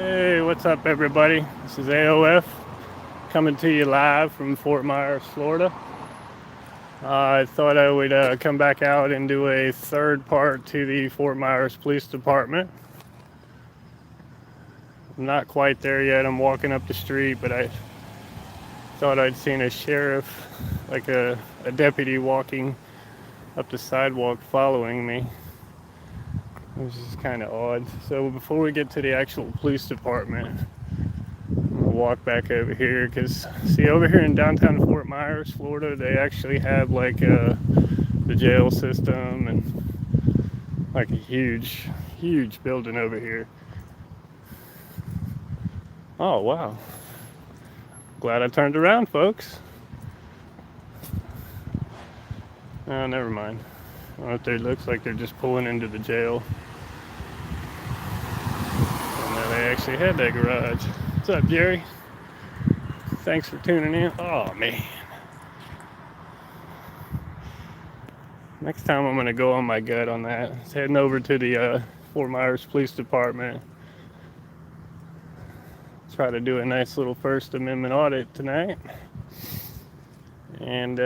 Hey, what's up, everybody? This is AOF coming to you live from Fort Myers, Florida. I thought I would come back out and do a third part to the Fort Myers Police Department. I'm not quite there yet. I'm walking up the street, but I thought I'd seen a sheriff, like a deputy, walking up the sidewalk following me, which is kind of odd. So before we get to the actual police department, I'll walk back over here because, see, over here in downtown Fort Myers, Florida, they actually have like the jail system and like a huge building over here. Oh, wow. Glad I turned around, folks. Oh, never mind. Oh, it looks like they're just pulling into the jail. And now they actually had that garage. What's up, Jerry? Thanks for tuning in. Oh, man. Next time I'm going to go on my gut on that. It's heading over to the Fort Myers Police Department. Try to do a nice little First Amendment audit tonight. And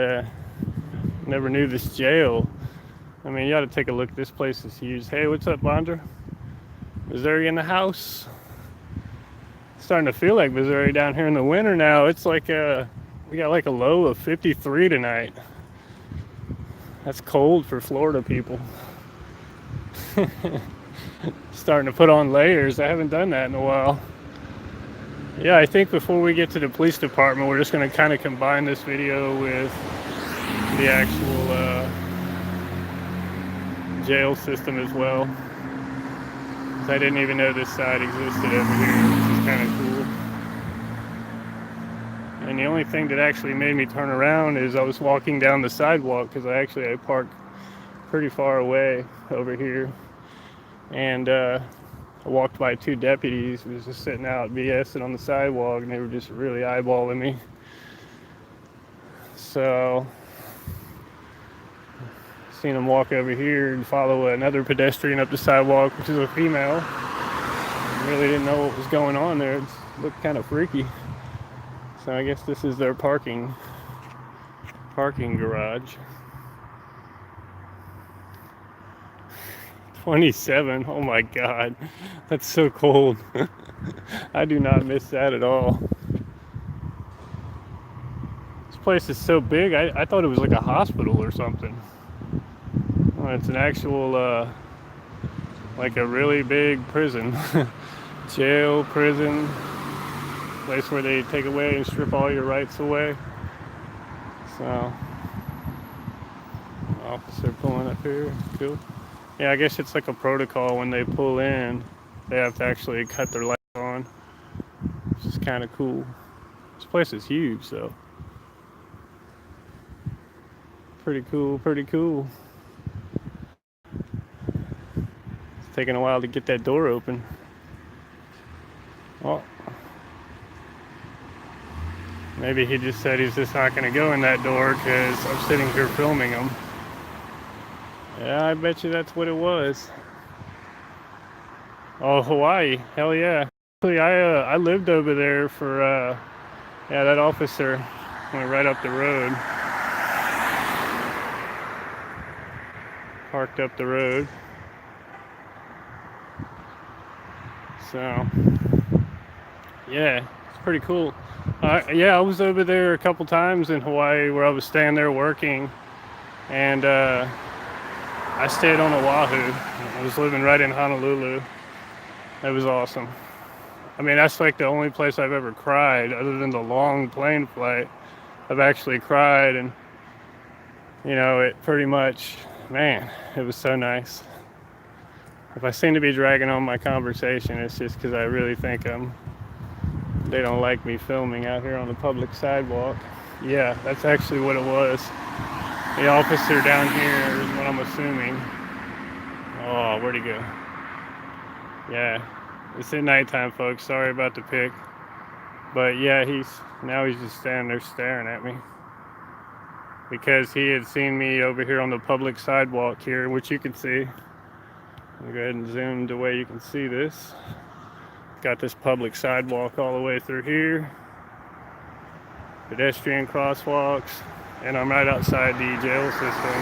never knew this jail. I mean, you ought to take a look. This place is huge. Hey, what's up, Bondra? Missouri in the house. Starting to feel like Missouri down here in the winter now. It's like we got like a low of 53 tonight. That's cold for Florida people. Starting to put on layers. I haven't done that in a while. Yeah, I think before we get to the police department, we're just going to kind of combine this video with the actual jail system as well. I didn't even know this side existed over here, which is kind of cool. And the only thing that actually made me turn around is I was walking down the sidewalk because I parked pretty far away over here. And I walked by two deputies who was just sitting out BSing on the sidewalk, and they were just really eyeballing me. So seen them walk over here and follow another pedestrian up the sidewalk, which is a female. Really didn't know what was going on there. It looked kind of freaky. So I guess this is their parking garage. 27. Oh my God, that's so cold. I do not miss that at all. This place is so big. I thought it was like a hospital or something. Oh, it's an actual like a really big prison. Jail, prison, place where they take away and strip all your rights away. So, officer pulling up here, cool. Yeah, I guess it's like a protocol when they pull in, they have to actually cut their lights on, which is kind of cool. This place is huge, though. Pretty cool, pretty cool. It's taking a while to get that door open. Oh. Maybe he just said he's just not going to go in that door because I'm sitting here filming him. Yeah, I bet you that's what it was. Oh, Hawaii. Hell yeah. Actually, I lived over there for, yeah, that officer went right up the road. Parked up the road. So, yeah, it's pretty cool. Yeah, I was over there a couple times in Hawaii where I was staying there working, and I stayed on Oahu. I was living right in Honolulu. It was awesome. I mean, that's like the only place I've ever cried, other than the long plane flight. I've actually cried, and you know, it pretty much, man, it was so nice. If I seem to be dragging on my conversation, it's just because I really think they don't like me filming out here on the public sidewalk. Yeah, that's actually what it was. The officer down here is what I'm assuming. Oh, where'd he go? Yeah, it's at nighttime, folks. Sorry about the pic. But yeah, he's just standing there staring at me. Because he had seen me over here on the public sidewalk here, which you can see. I'll go ahead and zoom the way you can see this. Got this public sidewalk all the way through here, pedestrian crosswalks, and I'm right outside the jail system.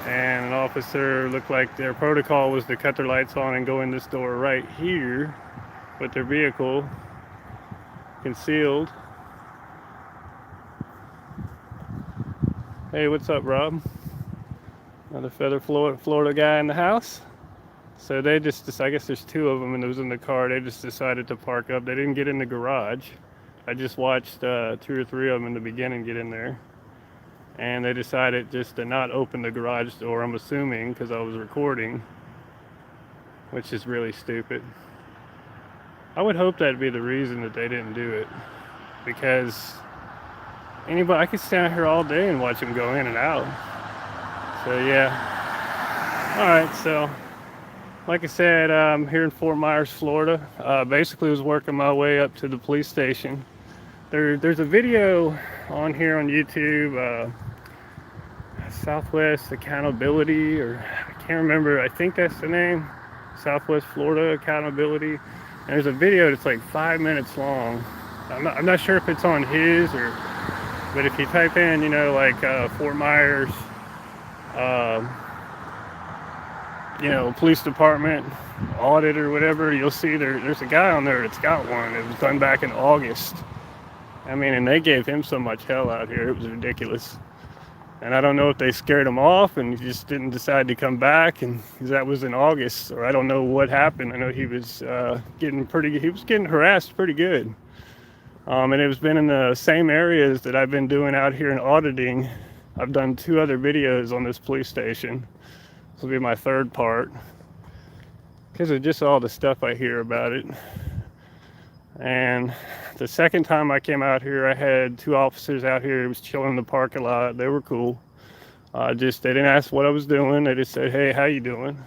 And an officer looked like their protocol was to cut their lights on and go in this door right here with their vehicle concealed. Hey, what's up, Rob? Another Feather Florida guy in the house. So they just, I guess there's two of them and it was in the car. They just decided to park up. They didn't get in the garage. I just watched 2 or 3 of them in the beginning get in there. And they decided just to not open the garage door, I'm assuming, because I was recording, which is really stupid. I would hope that'd be the reason that they didn't do it, because I could stand here all day and watch them go in and out. So yeah. Alright, so like I said, I'm here in Fort Myers, Florida. Basically was working my way up to the police station. There's a video on here on YouTube, Southwest Accountability, or I can't remember, I think that's the name, Southwest Florida Accountability. And there's a video that's like 5 minutes long. I'm not sure if it's on his, but if you type in, Fort Myers, police department, audit or whatever, you'll see there's a guy on there that's got one. It was done back in August. I mean, and they gave him so much hell out here, it was ridiculous. And I don't know if they scared him off and he just didn't decide to come back, and that was in August, or I don't know what happened. I know he was getting harassed pretty good. And it was been in the same areas that I've been doing out here in auditing. I've done 2 other videos on this police station. This will be my 3rd part, because of just all the stuff I hear about it. And the second time I came out here, I had 2 officers out here. It was chilling in the parking lot. They were cool. They didn't ask what I was doing. They just said, "Hey, how you doing?"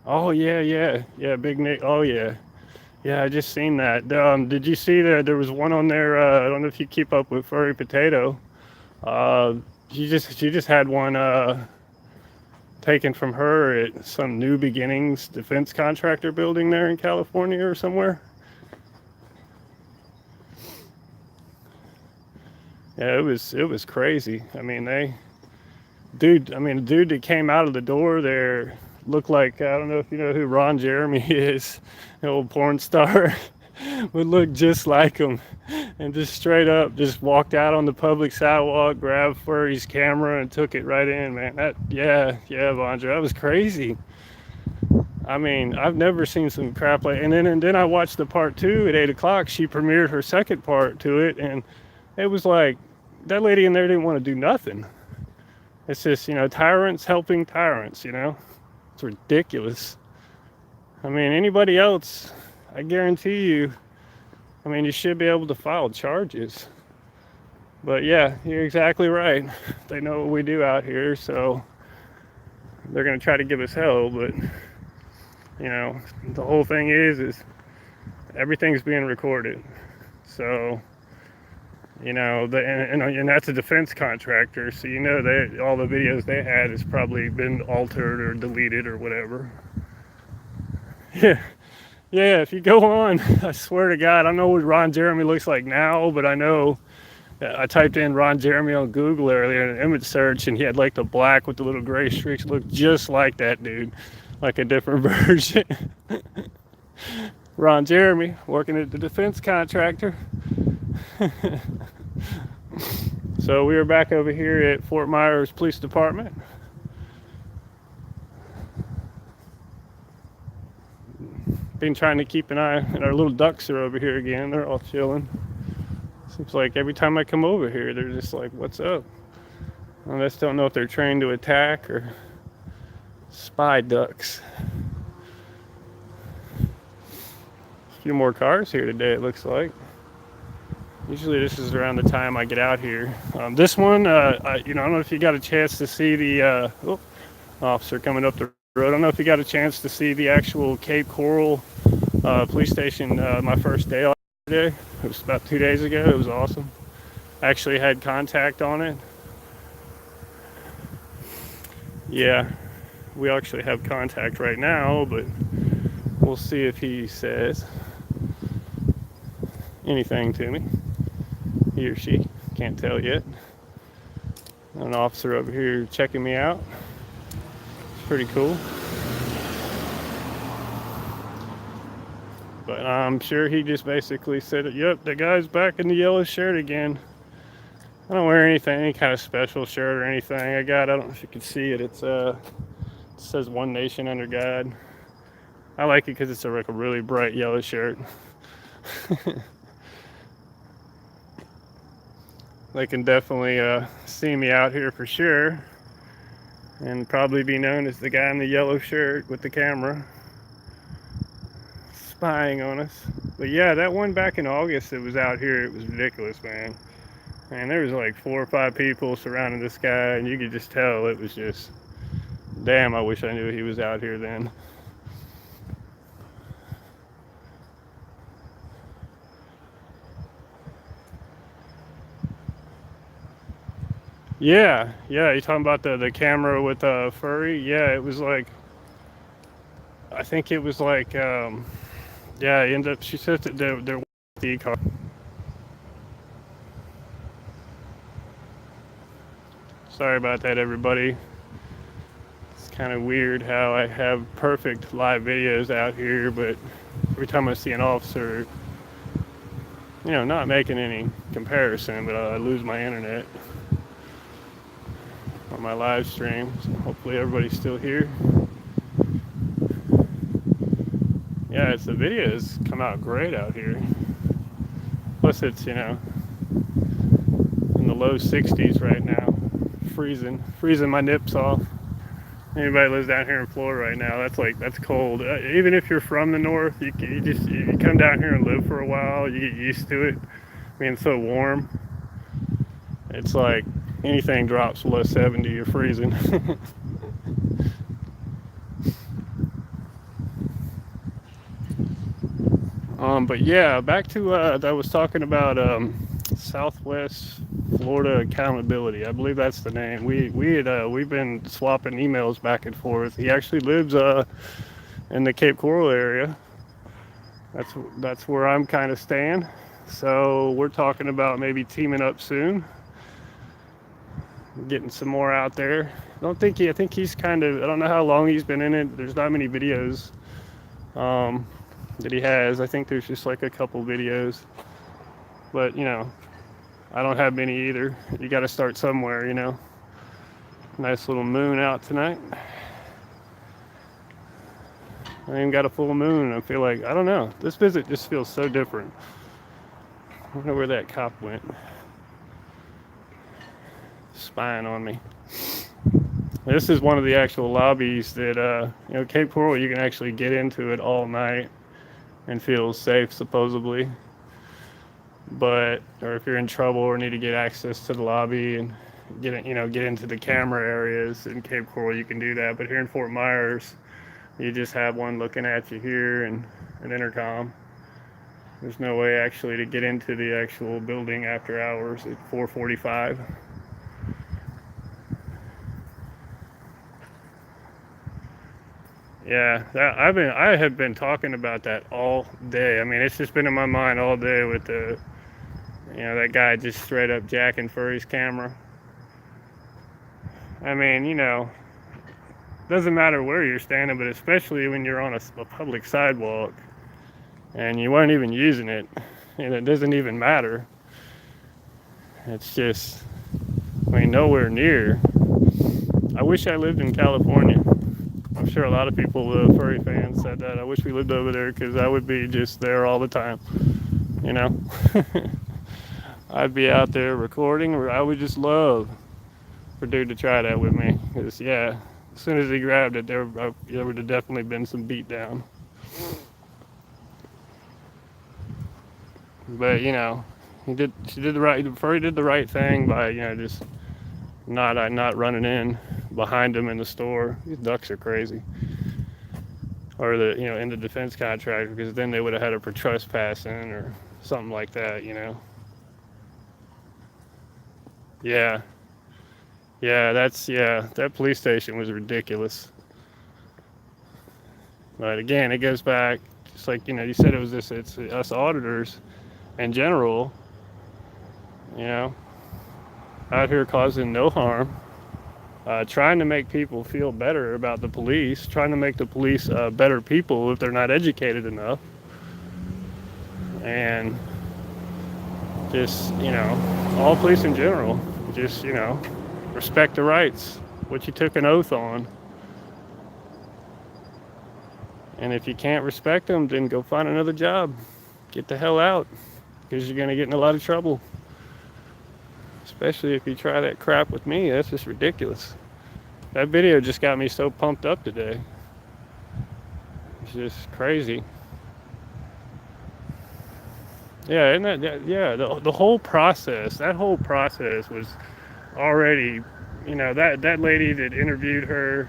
Oh yeah, Big Nick. Oh yeah, I just seen that. Did you see that there was one on there? I don't know if you keep up with Furry Potato. She just had one taken from her at some New Beginnings defense contractor building there in California or somewhere. Yeah, it was crazy. I mean, the dude that came out of the door there looked like, I don't know if you know who Ron Jeremy is, an old porn star, would look just like him, and just straight up just walked out on the public sidewalk, grabbed Furry's camera and took it right in, man. Vondra, that was crazy. I mean, I've never seen some crap like, and then I watched the part 2 at 8 o'clock. She premiered her second part to it, and it was like, that lady in there didn't want to do nothing. It's just, tyrants helping tyrants, It's ridiculous. I mean, anybody else, I guarantee you, you should be able to file charges. But yeah, you're exactly right. They know what we do out here, so they're going to try to give us hell. But, the whole thing is everything's being recorded. So, and that's a defense contractor, so all the videos they had has probably been altered or deleted or whatever. Yeah, if you go on, I swear to God, I don't know what Ron Jeremy looks like now, but I know I typed in Ron Jeremy on Google earlier in an image search, and he had like the black with the little gray streaks. Looked just like that dude, like a different version. Ron Jeremy, working at the defense contractor. So we are back over here at Fort Myers Police Department. Been trying to keep an eye, and our little ducks are over here again. They're all chilling. Seems like every time I come over here, they're just like, "What's up?" I just don't know if they're trained to attack or spy ducks. A few more cars here today, it looks like. Usually this is around the time I get out here. This one, I don't know if you got a chance to see the officer coming up the road. I don't know if you got a chance to see the actual Cape Coral police station my first day today. It was about 2 days ago. It was awesome. I actually had contact on it. Yeah, we actually have contact right now, but we'll see if he says anything to me. He or she, can't tell yet. An officer over here checking me out. It's pretty cool. But I'm sure he just basically said, yep, the guy's back in the yellow shirt again. I don't wear anything, any kind of special shirt or anything. I don't know if you can see it. It says One Nation Under God. I like it because it's like a really bright yellow shirt. They can definitely see me out here for sure, and probably be known as the guy in the yellow shirt with the camera spying on us. But yeah, that one back in August that was out here, it was ridiculous, man. And there was like 4 or 5 people surrounding this guy, and you could just tell it was just, damn, I wish I knew he was out here then. Yeah, you talking about the camera with furry? Yeah, it was like, I think it was like, yeah, she said that they're the car. Sorry about that, everybody. It's kind of weird how I have perfect live videos out here, but every time I see an officer, not making any comparison, but I lose my internet on my live stream. So hopefully everybody's still here. Yeah, the videos come out great out here. Plus it's, in the low 60s right now. Freezing my nips off. Anybody lives down here in Florida right now, that's cold. Even if you're from the north, you come down here and live for a while, you get used to it being so warm. It's like anything drops below 70, you're freezing. But yeah, back to I was talking about Southwest Florida Accountability. I believe that's the name. We've been swapping emails back and forth. He actually lives in the Cape Coral area. That's where I'm kind of staying. So we're talking about maybe teaming up soon, getting some more out there. I think he's kind of, I don't know how long he's been in it. There's not many videos that he has. I think there's just like a couple videos, but I don't have many either. You got to start somewhere. Nice little moon out tonight. I even got a full moon. I feel like, I don't know, this visit just feels so different. I don't know where that cop went, spying on me. This is one of the actual lobbies that Cape Coral, you can actually get into it all night and feel safe, supposedly. Or if you're in trouble or need to get access to the lobby and get into the camera areas in Cape Coral, you can do that. But here in Fort Myers, you just have one looking at you here and an intercom. There's no way actually to get into the actual building after hours at 4:45. Yeah, I have been talking about that all day. I mean, it's just been in my mind all day with that guy just straight up jacking Furry's camera. I mean, doesn't matter where you're standing, but especially when you're on a public sidewalk and you weren't even using it, and it doesn't even matter. It's just, nowhere near. I wish I lived in California. I'm sure a lot of people, furry fans, said that. I wish we lived over there because I would be just there all the time. I'd be out there recording, or I would just love for dude to try that with me. Because, yeah, as soon as he grabbed it, there would have definitely been some beat down. But, Furry did the right thing by, just not running in behind him in the store. These ducks are crazy. Or in the defense contract, because then they would have had it for trespassing or something like that. Yeah, that police station was ridiculous. But again, it goes back, just like, you said it was this, it's us auditors in general, you know, out here causing no harm, trying to make people feel better about the police, trying to make the police better people if they're not educated enough, and just, all police in general, just, respect the rights, what you took an oath on. And if you can't respect them, then go find another job. Get the hell out, because you're going to get in a lot of trouble. Especially if you try that crap with me. That's just ridiculous. That video just got me so pumped up today. It's just crazy. Yeah, yeah, the whole process, that whole process was already, that lady that interviewed her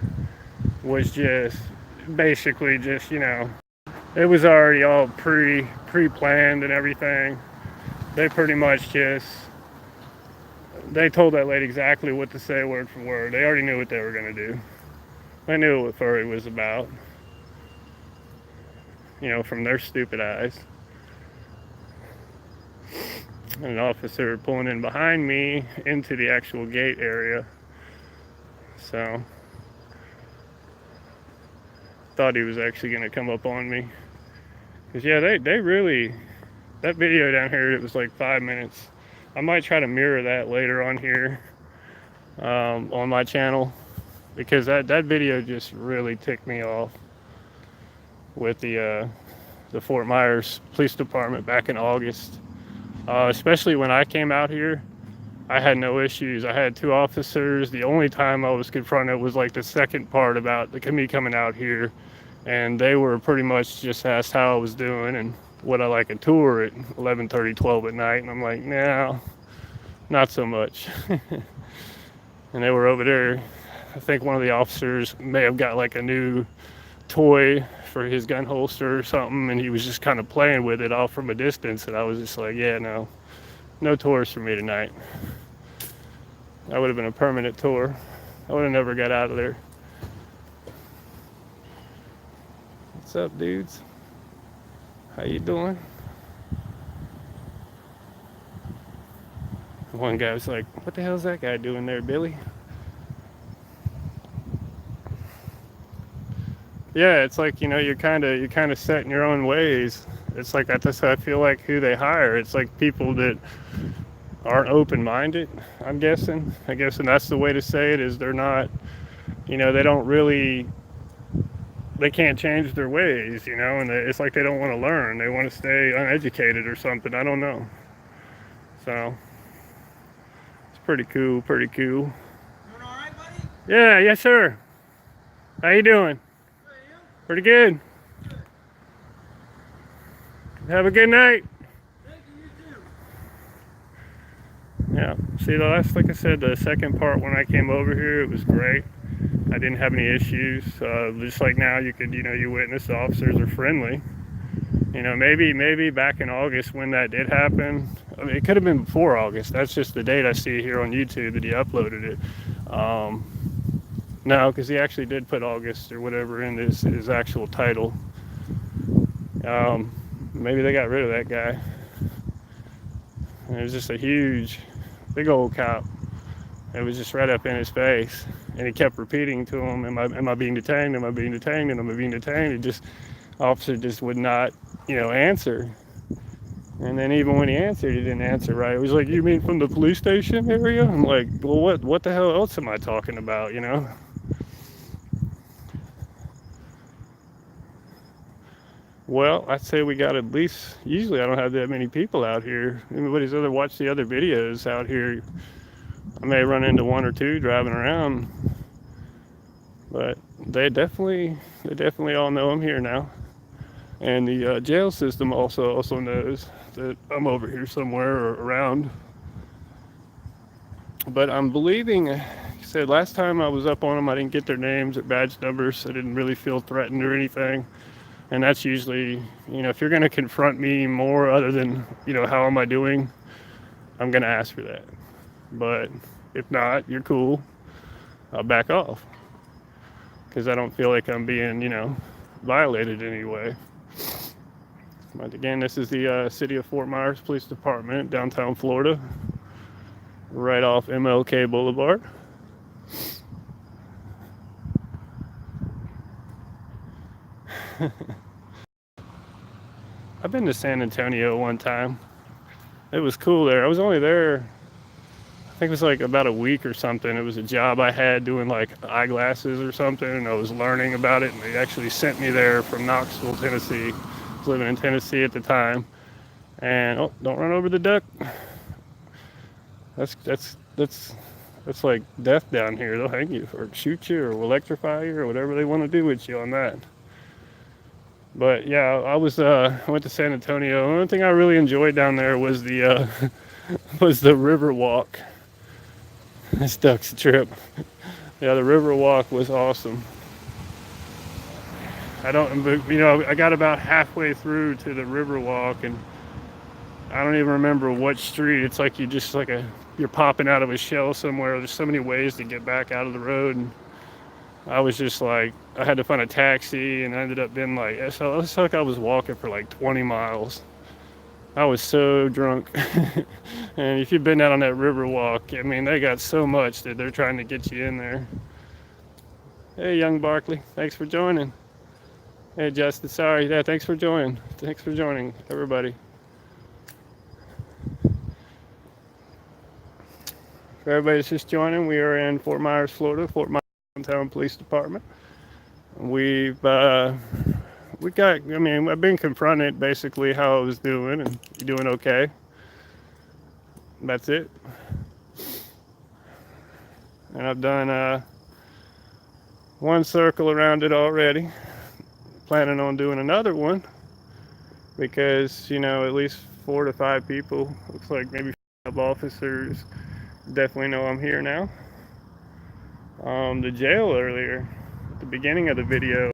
was just basically just, it was already all pre-planned and everything. They pretty much just, they told that lady exactly what to say word for word. They already knew what they were going to do. They knew what furry was about, from their stupid eyes. An officer pulling in behind me into the actual gate area. So, thought he was actually going to come up on me. Because, yeah, they really, that video down here, it was like 5 minutes. I might try to mirror that later on here on my channel. Because that video just really ticked me off with the Fort Myers Police Department back in August. Especially when I came out here, I had no issues. I had 2 officers. The only time I was confronted was like the second part about me coming out here. And they were pretty much just asked how I was doing and would I like a tour at 11:30, 12 at night. And I'm like, no, not so much. And they were over there. I think one of the officers may have got like a new toy for his gun holster or something, and he was just kind of playing with it off from a distance, and I was just like, yeah, no tours for me tonight. That would have been a permanent tour. I would have never got out of there. What's up, dudes? How you doing? One guy was like, what the hell is that guy doing there, Billy? Yeah, it's like, you're kind of set in your own ways. It's like that's how I feel like who they hire. It's like people that aren't open-minded, I'm guessing. I guess, and that's the way to say it, is they're not, they don't really, they can't change their ways, and it's like they don't want to learn. They want to stay uneducated or something. I don't know. So, it's pretty cool. Doing all right, buddy? Yeah, yes, sir. How you doing? Pretty good. Have a good night. Thank you, you too. Yeah. See, that's like I said, the second part when I came over here, it was great. I didn't have any issues. Just like now, you could, you witness the officers are friendly. Maybe back in August when that did happen. I mean, it could have been before August. That's just the date I see here on YouTube that he uploaded it. No, because he actually did put August or whatever in his actual title. Maybe they got rid of that guy. And it was just a huge, big old cop. It was just right up in his face. And he kept repeating to him, am I being detained? Am I being detained? And am I being detained? It just, officer just would not, answer. And then even when he answered, he didn't answer right. It was like, you mean from the police station area? I'm like, well, what the hell else am I talking about, Well, I'd say we got at least, usually I don't have that many people out here. Anybody's ever watched the other videos out here, I may run into 1 or 2 driving around. But they definitely all know I'm here now. And the jail system also knows that I'm over here somewhere or around. But I'm believing, like I said, last time I was up on them, I didn't get their names or badge numbers. I didn't really feel threatened or anything. And that's usually, if you're going to confront me more other than, how am I doing, I'm going to ask for that. But if not, you're cool. I'll back off. Because I don't feel like I'm being, violated anyway. But again, this is the city of Fort Myers Police Department, downtown Florida, right off MLK Boulevard. I've been to San Antonio one time. It was cool there. I was only there, I think it was like about a week or something. It was a job I had doing like eyeglasses or something, and I was learning about it, and they actually sent me there from Knoxville, Tennessee. I was living in Tennessee at the time. And oh, don't run over the duck. That's like death down here. They'll hang you or shoot you or electrify you or whatever they want to do with you on that. But yeah, I went to San Antonio. The only thing I really enjoyed down there was the was the river walk. This duck's a trip. Yeah, the river walk was awesome. I don't, I got about halfway through to the river walk, and I don't even remember what street. It's like you're popping out of a shell somewhere. There's so many ways to get back out of the road, and I was just like, I had to find a taxi, and I ended up being like, so it's like I was walking for like 20 miles. I was so drunk. And if you've been out on that river walk, I mean, they got so much that they're trying to get you in there. Hey, young Barkley, thanks for joining. Hey, Justin, sorry. Yeah, thanks for joining. Thanks for joining, everybody. For everybody that's just joining, we are in Fort Myers, Florida, Fort Myers Downtown Police Department. I've been confronted basically how I was doing, and you're doing okay. That's it. And I've done one circle around it already. Planning on doing another one because, at least 4 to 5 people, looks like maybe 5 officers definitely know I'm here now. The jail earlier, at the beginning of the video,